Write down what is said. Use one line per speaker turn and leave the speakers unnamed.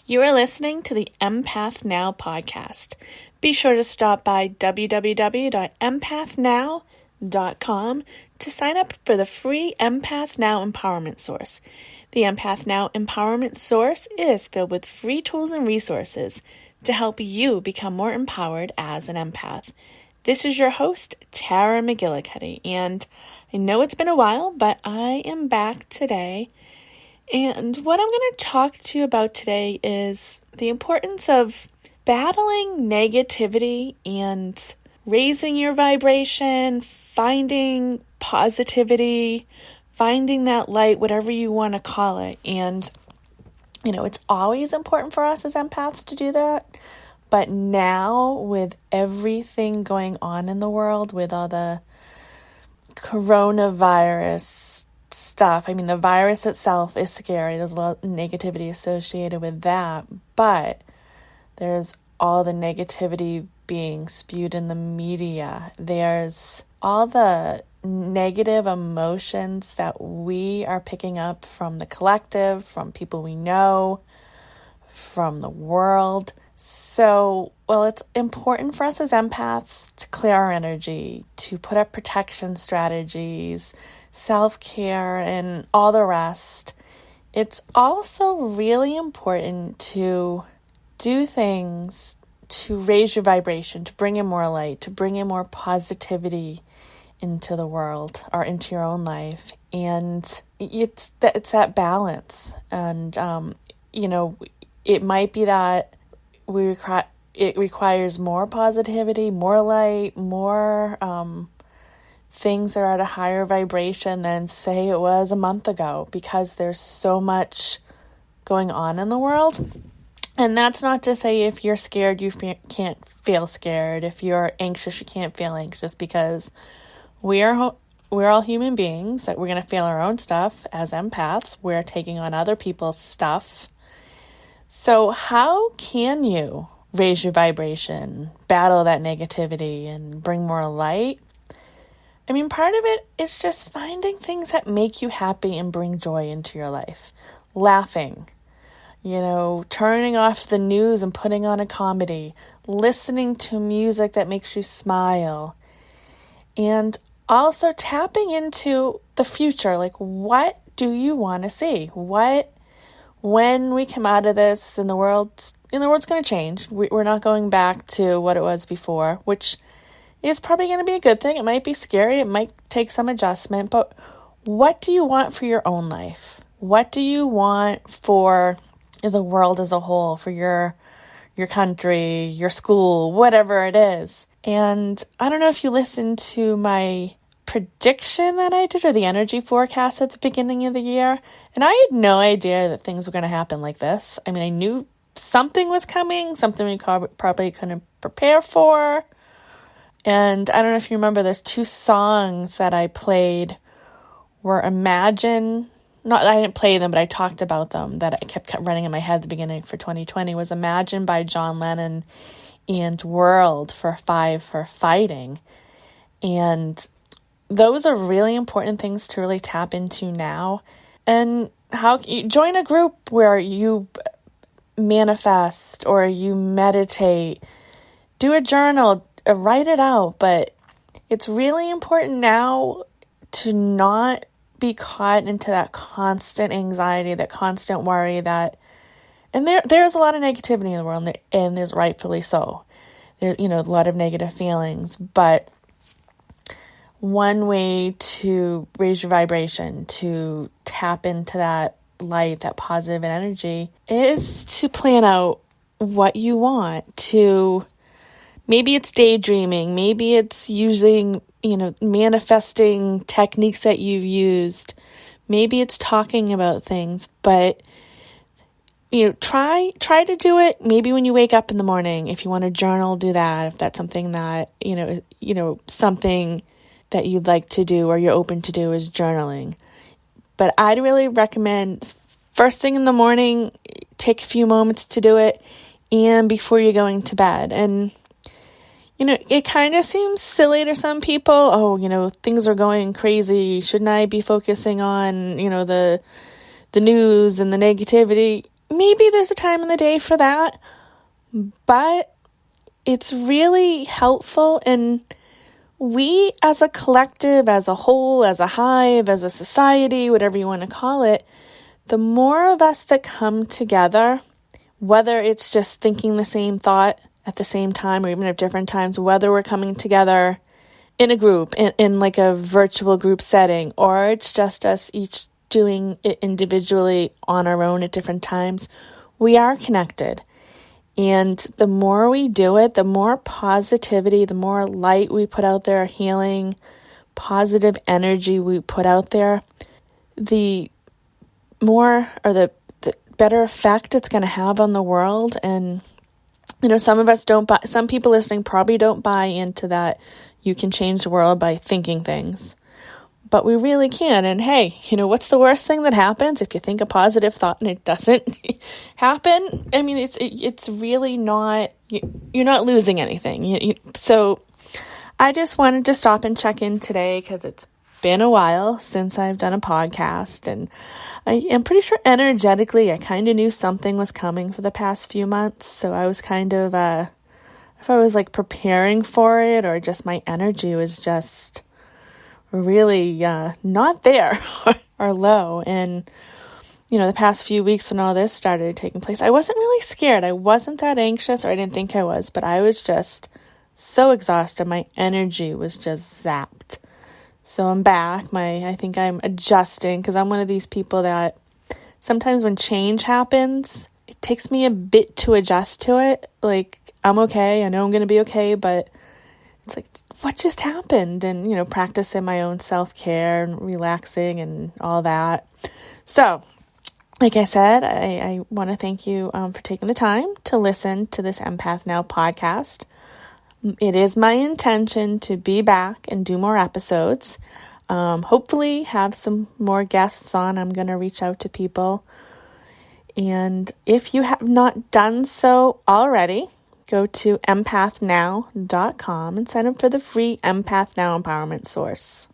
You are listening to the Empath Now podcast. Be sure to stop by www.empathnow.com to sign up for the free Empath Now Empowerment Source. The Empath Now Empowerment Source is filled with free tools and resources to help you become more empowered as an empath. This is your host, Tara McGillicuddy, and I know it's been a while, but I am back today. And what I'm going to talk to you about today is the importance of battling negativity and raising your vibration, finding positivity, finding that light, whatever you want to call it. And, it's always important for us as empaths to do that. But now with everything going on in the world, with all the coronavirus stuff, the virus itself is scary. There's a lot of negativity associated with that, but there's all the negativity being spewed in the media. There's all the negative emotions that we are picking up from the collective, from people we know, from the world. So, it's important for us as empaths to clear our energy, to put up protection strategies, self-care, and all the rest. It's also really important to do things to raise your vibration, to bring in more light, to bring in more positivity into the world or into your own life. And it's that balance. And, it might be that it requires more positivity, more light, more things that are at a higher vibration than, say, it was a month ago, because there's so much going on in the world. And that's not to say if you're scared, you can't feel scared. If you're anxious, you can't feel anxious, because we're all human beings, that we're going to feel our own stuff as empaths. We're taking on other people's stuff. So how can you raise your vibration, battle that negativity, and bring more light? Part of it is just finding things that make you happy and bring joy into your life. Laughing, turning off the news and putting on a comedy, listening to music that makes you smile, and also tapping into the future. Like, what do you want to see? When we come out of this and the world's going to change. We're not going back to what it was before, which is probably going to be a good thing. It might be scary. It might take some adjustment, but what do you want for your own life? What do you want for the world as a whole, for your country, your school, whatever it is? And I don't know if you listened to my prediction that I did, or the energy forecast at the beginning of the year, and I had no idea that things were going to happen like this. I knew something was coming, something we probably couldn't prepare for. And I don't know if you remember, there's two songs that I played were Imagine. I didn't play them, but I talked about them, that I kept running in my head at the beginning for 2020, was Imagine by John Lennon and World for Fighting. And those are really important things to really tap into now. And how you join a group where you manifest or you meditate, do a journal, write it out. But it's really important now to not be caught into that constant anxiety, that constant worry, and there's a lot of negativity in the world, and there's rightfully so. There's, a lot of negative feelings, but one way to raise your vibration, to tap into that light, that positive energy, is to plan out what you want. Maybe it's daydreaming, maybe it's using, manifesting techniques that you've used, maybe it's talking about things, but try to do it maybe when you wake up in the morning. If you want to journal, do that. If that's something that, something that you'd like to do or you're open to do is journaling. But I'd really recommend first thing in the morning, take a few moments to do it, and before you're going to bed. And it kind of seems silly to some people. Oh, things are going crazy. Shouldn't I be focusing on, the news and the negativity? maybe there's a time in the day for that, but it's really helpful. And we as a collective, as a whole, as a hive, as a society, whatever you want to call it, the more of us that come together, whether it's just thinking the same thought at the same time or even at different times, whether we're coming together in a group, in like a virtual group setting, or it's just us each doing it individually on our own at different times, we are connected. And the more we do it, the more positivity, the more light we put out there, healing, positive energy we put out there, the more or the better effect it's going to have on the world. And, some people listening probably don't buy into that you can change the world by thinking things. But we really can. And hey, what's the worst thing that happens if you think a positive thought and it doesn't happen? I mean, it's really not, you're not losing anything. So I just wanted to stop and check in today because it's been a while since I've done a podcast. And I am pretty sure energetically I kind of knew something was coming for the past few months. So I was kind of, if I was like preparing for it or just my energy was just really not there or low. And, the past few weeks and all this started taking place, I wasn't really scared. I wasn't that anxious, or I didn't think I was, but I was just so exhausted. My energy was just zapped. So I'm back. I think I'm adjusting because I'm one of these people that sometimes when change happens, it takes me a bit to adjust to it. Like, I'm okay. I know I'm going to be okay, but it's like, what just happened? And, practicing my own self-care and relaxing and all that. So, like I said, I want to thank you for taking the time to listen to this Empath Now podcast. It is my intention to be back and do more episodes. Hopefully have some more guests on. I'm going to reach out to people. And if you have not done so already, go to empathnow.com and sign up for the free Empath Now Empowerment Source.